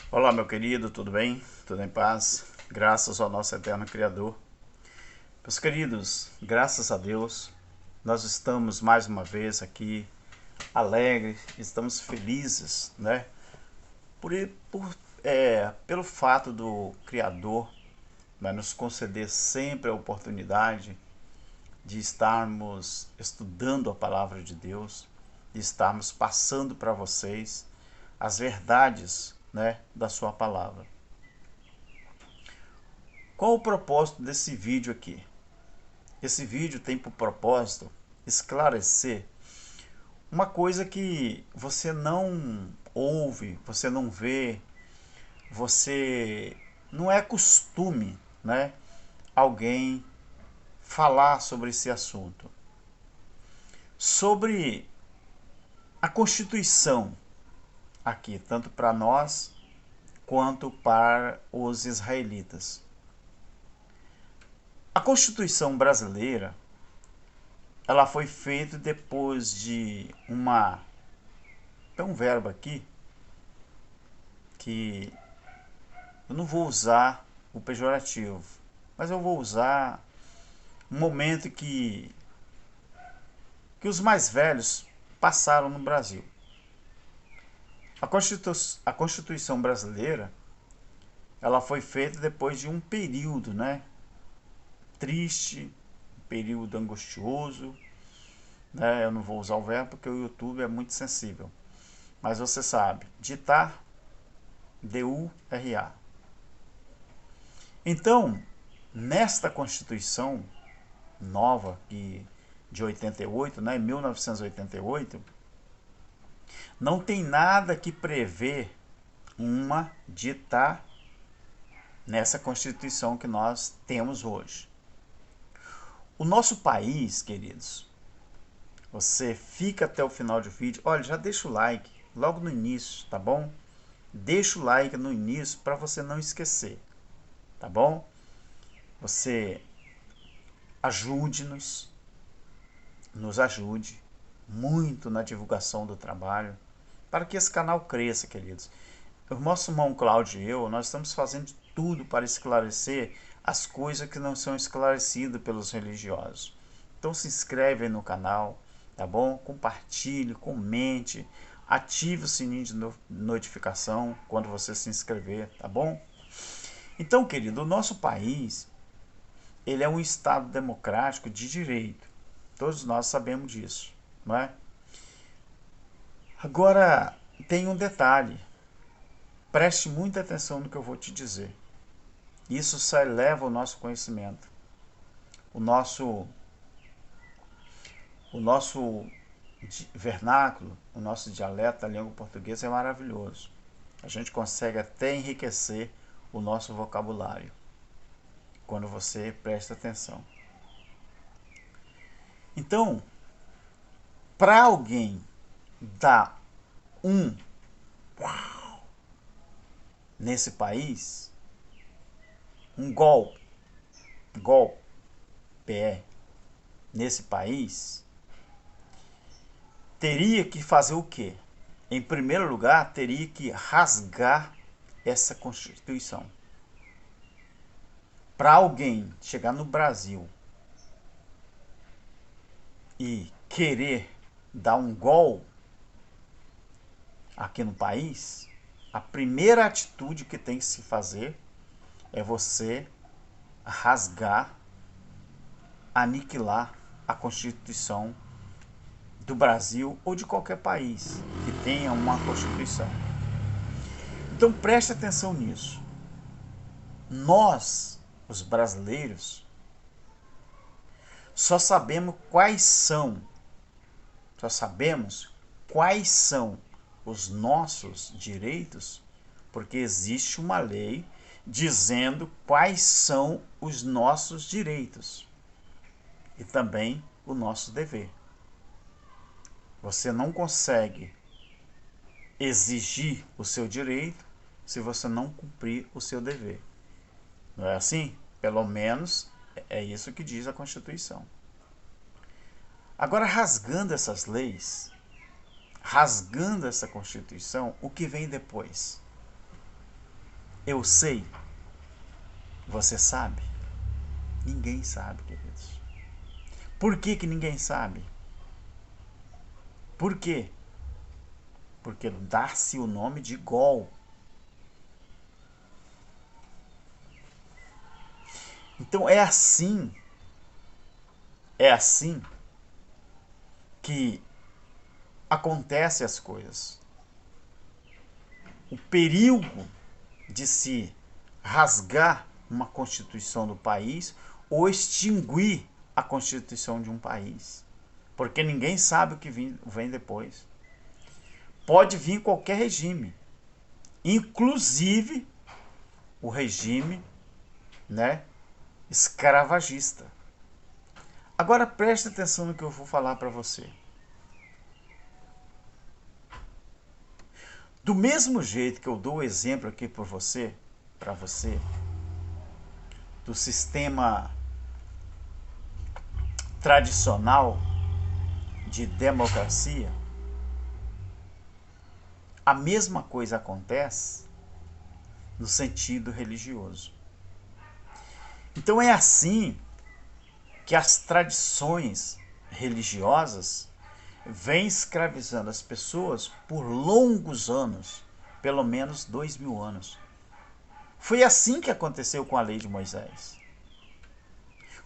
Olá, meu querido, tudo bem? Tudo em paz? Graças ao nosso eterno Criador. Meus queridos, graças a Deus, nós estamos mais uma vez aqui alegres, estamos felizes, né? Por, pelo fato do Criador, né, nos conceder sempre a oportunidade de estarmos estudando a palavra de Deus, de estarmos passando para vocês as verdades, né, da sua palavra. Qual o propósito desse vídeo aqui? Esse vídeo tem por propósito esclarecer uma coisa que você não ouve, você não vê, você não é costume, né, alguém falar sobre esse assunto. Sobre a Constituição aqui, tanto para nós quanto para os israelitas. A Constituição brasileira, ela foi feita depois de tem um verbo aqui que eu não vou usar o pejorativo, mas eu vou usar um momento que os mais velhos passaram no Brasil. A Constituição brasileira, ela foi feita depois de um período, né, triste, um período angustioso, né? Eu não vou usar o verbo porque o YouTube é muito sensível. Mas você sabe, ditar, D-U-R-A. Então, nesta Constituição nova de 88, né, 1988, não tem nada que prevê uma ditar nessa Constituição que nós temos hoje. O nosso país, queridos, você fica até o final do vídeo. Olha, já deixa o like logo no início, tá bom? Deixa o like no início para você não esquecer, tá bom? Você ajude-nos, nos ajude muito na divulgação do trabalho, para que esse canal cresça, queridos. O nosso irmão Cláudio e eu, nós estamos fazendo de tudo para esclarecer as coisas que não são esclarecidas pelos religiosos. Então se inscreve aí no canal, tá bom? Compartilhe, comente, ative o sininho de notificação quando você se inscrever, tá bom? Então, querido, o nosso país, ele é um Estado democrático de direito. Todos nós sabemos disso, não é? Agora, tem um detalhe. Preste muita atenção no que eu vou te dizer. Isso só eleva o nosso conhecimento. O nosso, o nosso vernáculo, o nosso dialeto da língua portuguesa é maravilhoso. A gente consegue até enriquecer o nosso vocabulário quando você presta atenção. Então, para alguém dar um uau nesse país, um golpe nesse país, teria que fazer o quê? Em primeiro lugar, teria que rasgar essa Constituição. Para alguém chegar no Brasil e querer dar um gol aqui no país, a primeira atitude que tem que se fazer é você rasgar, aniquilar a Constituição do Brasil ou de qualquer país que tenha uma Constituição. Então preste atenção nisso. Nós, os brasileiros, só sabemos quais são os nossos direitos, porque existe uma lei dizendo quais são os nossos direitos e também o nosso dever. Você não consegue exigir o seu direito se você não cumprir o seu dever. Não é assim? Pelo menos é isso que diz a Constituição. Agora, rasgando essas leis, rasgando essa Constituição, o que vem depois? Eu sei. Você sabe? Ninguém sabe, queridos. Por que que ninguém sabe? Por quê? Porque dá-se o nome de Gol. Então é assim que acontecem as coisas. O perigo de se rasgar uma constituição do país ou extinguir a constituição de um país. Porque ninguém sabe o que vem depois. Pode vir qualquer regime, inclusive o regime, né, escravagista. Agora preste atenção no que eu vou falar para você. Do mesmo jeito que eu dou o exemplo aqui para você, do sistema tradicional de democracia, a mesma coisa acontece no sentido religioso. Então é assim que as tradições religiosas vêm escravizando as pessoas por longos anos, pelo menos 2000 anos. Foi assim que aconteceu com a lei de Moisés.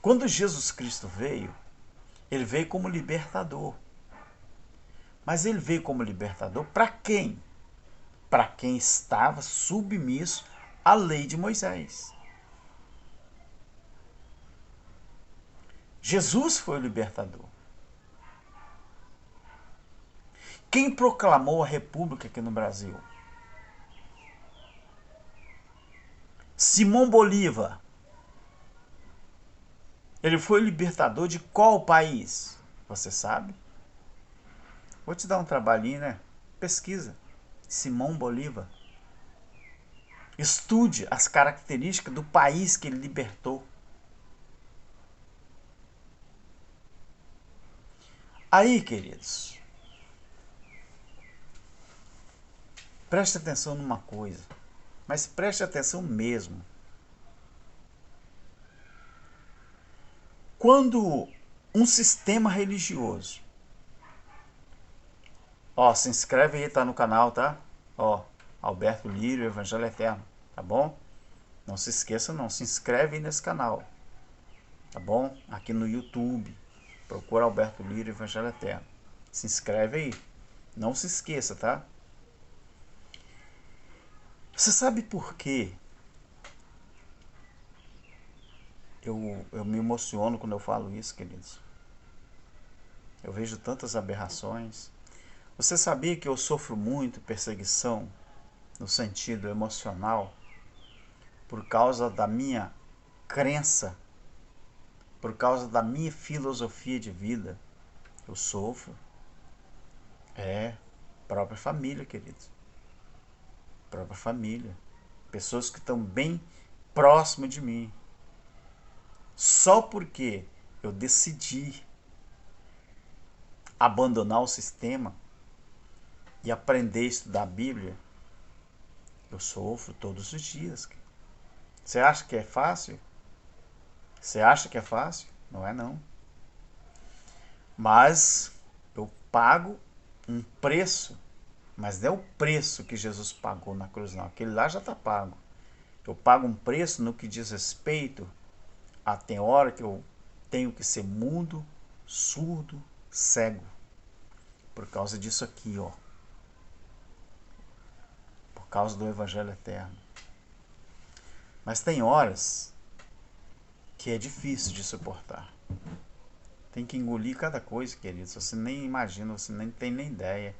Quando Jesus Cristo veio, ele veio como libertador. Mas ele veio como libertador para quem? Para quem estava submisso à lei de Moisés. Jesus foi o libertador. Quem proclamou a República aqui no Brasil? Simão Bolívar. Ele foi o libertador de qual país? Você sabe? Vou te dar um trabalhinho, né? Pesquisa. Simão Bolívar. Estude as características do país que ele libertou. Aí, queridos, preste atenção numa coisa, mas preste atenção mesmo. Quando um sistema religioso, se inscreve aí, tá no canal, tá? Alberto Lírio, Evangelho Eterno, tá bom? Não se esqueça não, se inscreve aí nesse canal, tá bom? Aqui no YouTube, procura Alberto Lírio, Evangelho Eterno. Se inscreve aí, não se esqueça, tá? Você sabe por quê? Eu me emociono quando eu falo isso, queridos. Eu vejo tantas aberrações. Você sabia que eu sofro muito perseguição no sentido emocional por causa da minha crença, por causa da minha filosofia de vida? Eu sofro. Própria família, queridos. Própria família. Pessoas que estão bem próximo de mim. Só porque eu decidi abandonar o sistema e aprender a estudar a Bíblia, eu sofro todos os dias. Você acha que é fácil? Você acha que é fácil? Não é não. Mas eu pago um preço, mas não é o preço que Jesus pagou na cruz, não. Aquele lá já está pago. Eu pago um preço no que diz respeito a tem hora que eu tenho que ser mudo, surdo, cego. Por causa disso aqui, por causa do Evangelho Eterno. Mas tem horas que é difícil de suportar. Tem que engolir cada coisa, querido. Você nem imagina, você nem tem nem ideia.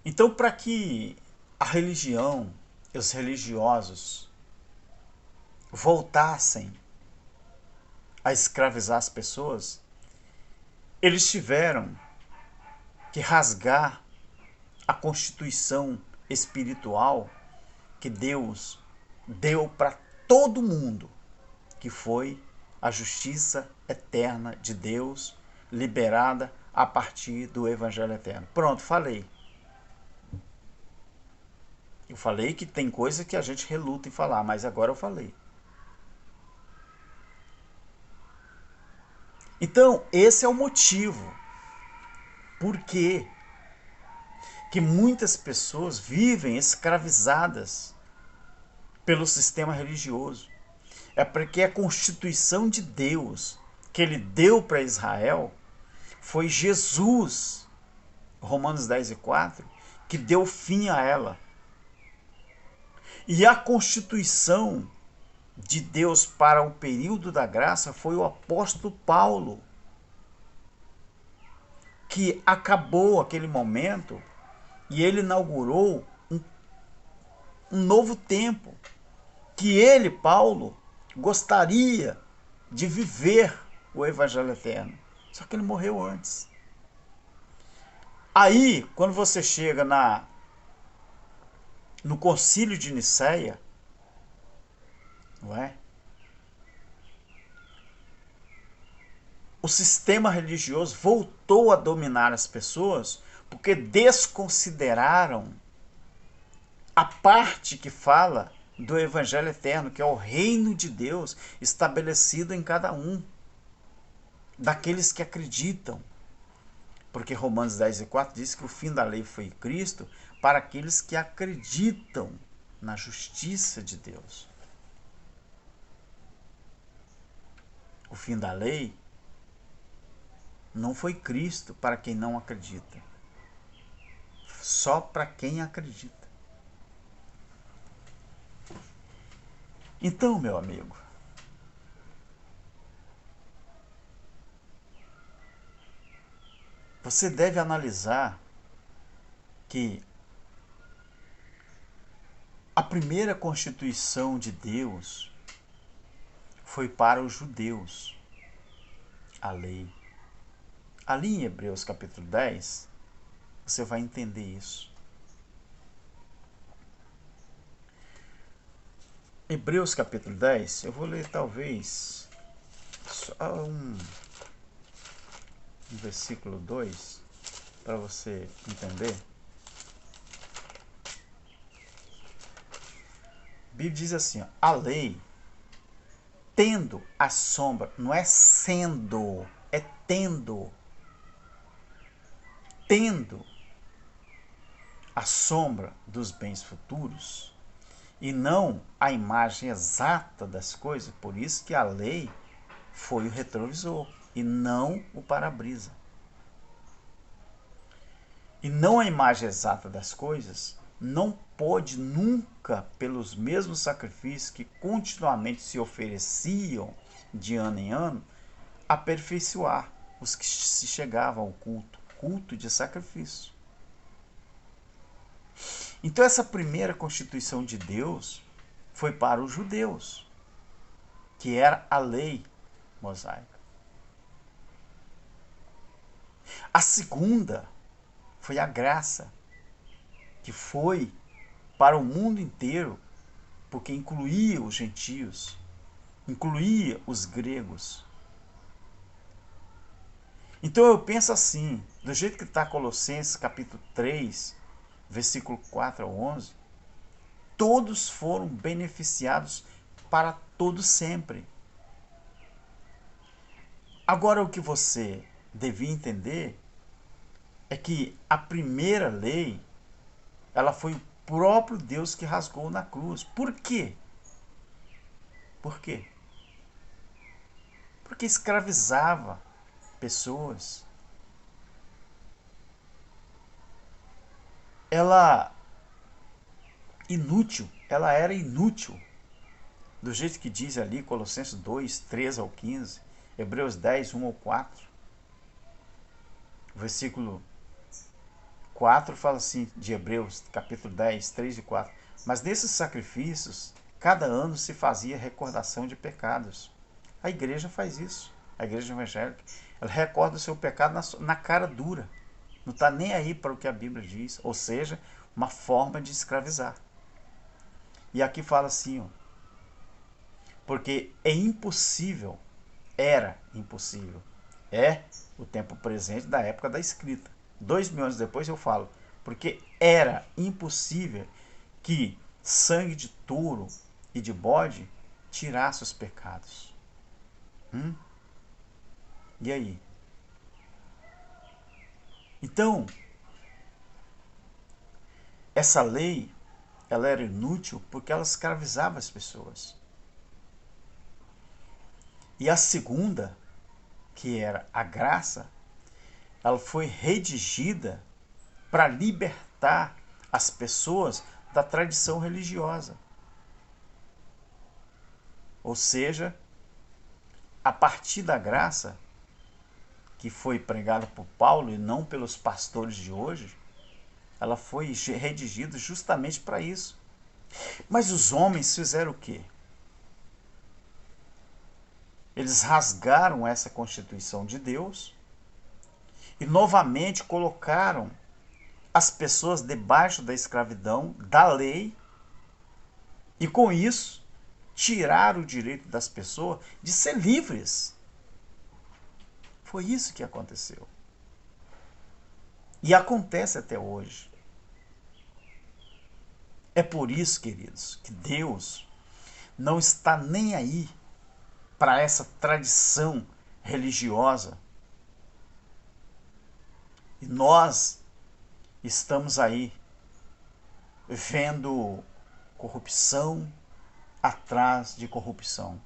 Então, para que a religião e os religiosos voltassem a escravizar as pessoas, eles tiveram que rasgar a constituição espiritual que Deus deu para todo mundo, que foi a justiça eterna de Deus, liberada a partir do Evangelho Eterno. Pronto, falei. Eu falei que tem coisa que a gente reluta em falar, mas agora eu falei. Então, esse é o motivo por que muitas pessoas vivem escravizadas pelo sistema religioso. É porque a constituição de Deus que ele deu para Israel foi Jesus, Romanos 10:4, que deu fim a ela. E a constituição de Deus para o período da graça foi o apóstolo Paulo, que acabou aquele momento e ele inaugurou um novo tempo, que ele, Paulo, gostaria de viver o evangelho eterno. Só que ele morreu antes. Aí, quando você chega no Concílio de Nicéia, não é? O sistema religioso voltou a dominar as pessoas porque desconsideraram a parte que fala do evangelho eterno, que é o reino de Deus estabelecido em cada um daqueles que acreditam. Porque Romanos 10:4 diz que o fim da lei foi Cristo para aqueles que acreditam na justiça de Deus. O fim da lei não foi Cristo para quem não acredita. Só para quem acredita. Então, meu amigo, você deve analisar que a primeira constituição de Deus foi para os judeus, a lei. Ali em Hebreus capítulo 10, você vai entender isso. Hebreus capítulo 10, eu vou ler talvez só um versículo 2 para você entender. A Bíblia diz assim, ó, a lei, tendo a sombra, não é sendo, é tendo a sombra dos bens futuros e não a imagem exata das coisas, por isso que a lei foi o retrovisor e não o para-brisa. E não a imagem exata das coisas, não pode nunca, pelos mesmos sacrifícios que continuamente se ofereciam de ano em ano, aperfeiçoar os que se chegavam ao culto de sacrifício. Então essa primeira constituição de Deus foi para os judeus, que era a lei mosaica. A segunda foi a graça, que foi para o mundo inteiro, porque incluía os gentios, incluía os gregos. Então eu penso assim, do jeito que está Colossenses capítulo 3, versículo 4 ao 11, todos foram beneficiados para todo sempre. Agora o que você devia entender é que a primeira lei, ela foi o próprio Deus que rasgou na cruz. Por quê? Por quê? Porque escravizava pessoas. Ela era inútil. Do jeito que diz ali Colossenses 2, 13 ao 15, Hebreus 10, 1 ao 4. O versículo 4 fala assim, de Hebreus, capítulo 10, 3 e 4. Mas nesses sacrifícios, cada ano se fazia recordação de pecados. A igreja faz isso, a igreja evangélica. Ela recorda o seu pecado na cara dura. Não está nem aí para o que a Bíblia diz. Ou seja, uma forma de escravizar. E aqui fala assim, ó, porque é impossível, era impossível, é o tempo presente da época da escrita. 2000 anos depois eu falo, porque era impossível que sangue de touro e de bode tirasse os pecados. E aí? Então, essa lei, ela era inútil porque ela escravizava as pessoas. E a segunda, que era a graça, ela foi redigida para libertar as pessoas da tradição religiosa. Ou seja, a partir da graça, que foi pregada por Paulo e não pelos pastores de hoje, ela foi redigida justamente para isso. Mas os homens fizeram o quê? Eles rasgaram essa Constituição de Deus e novamente colocaram as pessoas debaixo da escravidão, da lei, e com isso tiraram o direito das pessoas de ser livres. Foi isso que aconteceu. E acontece até hoje. É por isso, queridos, que Deus não está nem aí para essa tradição religiosa. E nós estamos aí vendo corrupção atrás de corrupção.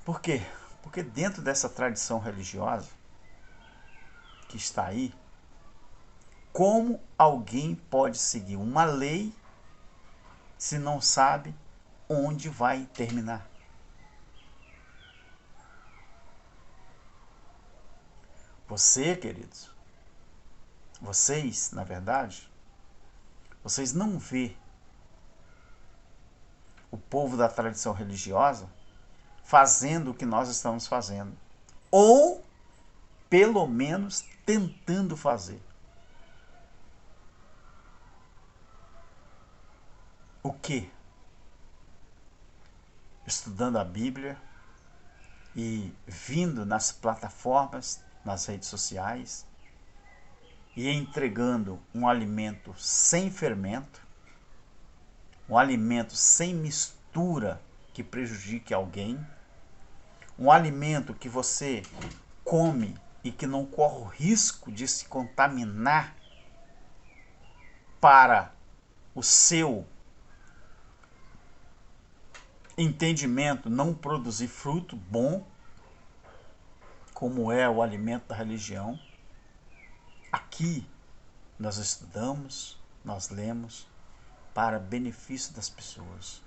Por quê? Porque dentro dessa tradição religiosa que está aí, como alguém pode seguir uma lei se não sabe onde vai terminar? Você, queridos, vocês, na verdade, vocês não vê o povo da tradição religiosa fazendo o que nós estamos fazendo. Ou, pelo menos, tentando fazer. O quê? Estudando a Bíblia e vindo nas plataformas, nas redes sociais e entregando um alimento sem fermento, um alimento sem mistura que prejudique alguém, um alimento que você come e que não corre o risco de se contaminar para o seu entendimento não produzir fruto bom, como é o alimento da religião. Aqui nós estudamos, nós lemos para benefício das pessoas.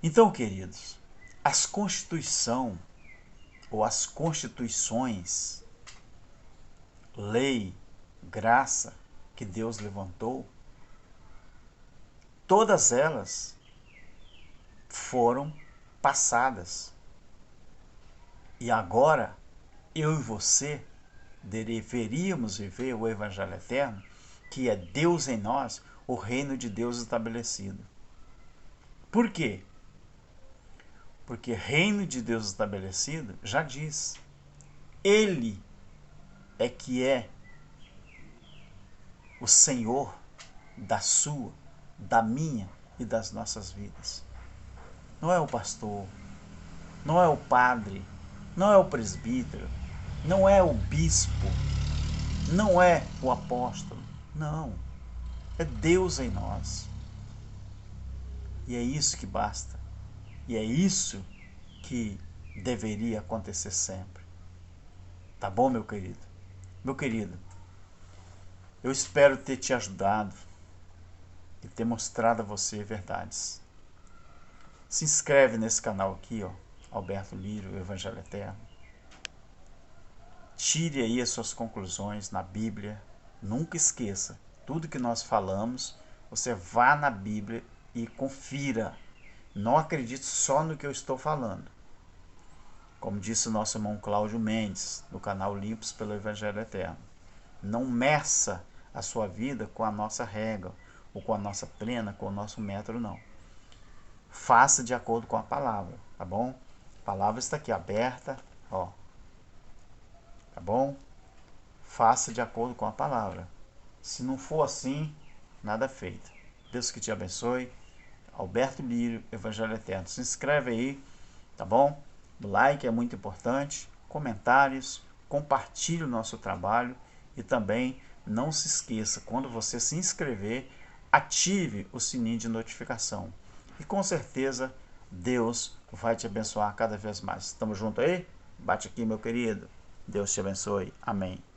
Então, queridos, as constituição ou as constituições, lei, graça que Deus levantou, todas elas foram passadas. E agora, eu e você deveríamos viver o Evangelho Eterno, que é Deus em nós, o reino de Deus estabelecido. Por quê? Porque reino de Deus estabelecido já diz, Ele é que é o Senhor da sua, da minha e das nossas vidas. Não é o pastor, não é o padre, não é o presbítero, não é o bispo, não é o apóstolo, não. É Deus em nós. E é isso que basta. E é isso que deveria acontecer sempre. Tá bom, meu querido? Meu querido, eu espero ter te ajudado e ter mostrado a você verdades. Se inscreve nesse canal aqui, ó, Alberto Lírio, Evangelho Eterno. Tire aí as suas conclusões na Bíblia. Nunca esqueça, tudo que nós falamos, você vá na Bíblia e confira. Não acredite só no que eu estou falando. Como disse o nosso irmão Cláudio Mendes, no canal Limpos pelo Evangelho Eterno. Não meça a sua vida com a nossa régua, ou com a nossa plena, com o nosso metro, não. Faça de acordo com a palavra, tá bom? A palavra está aqui aberta, ó. tá bom? Faça de acordo com a palavra. Se não for assim, nada feito. Deus que te abençoe. Alberto Lírio, Evangelho Eterno. Se inscreve aí, tá bom? O like é muito importante. Comentários, compartilhe o nosso trabalho e também não se esqueça, quando você se inscrever, ative o sininho de notificação. E com certeza Deus vai te abençoar cada vez mais. Estamos juntos aí? Bate aqui, meu querido. Deus te abençoe. Amém.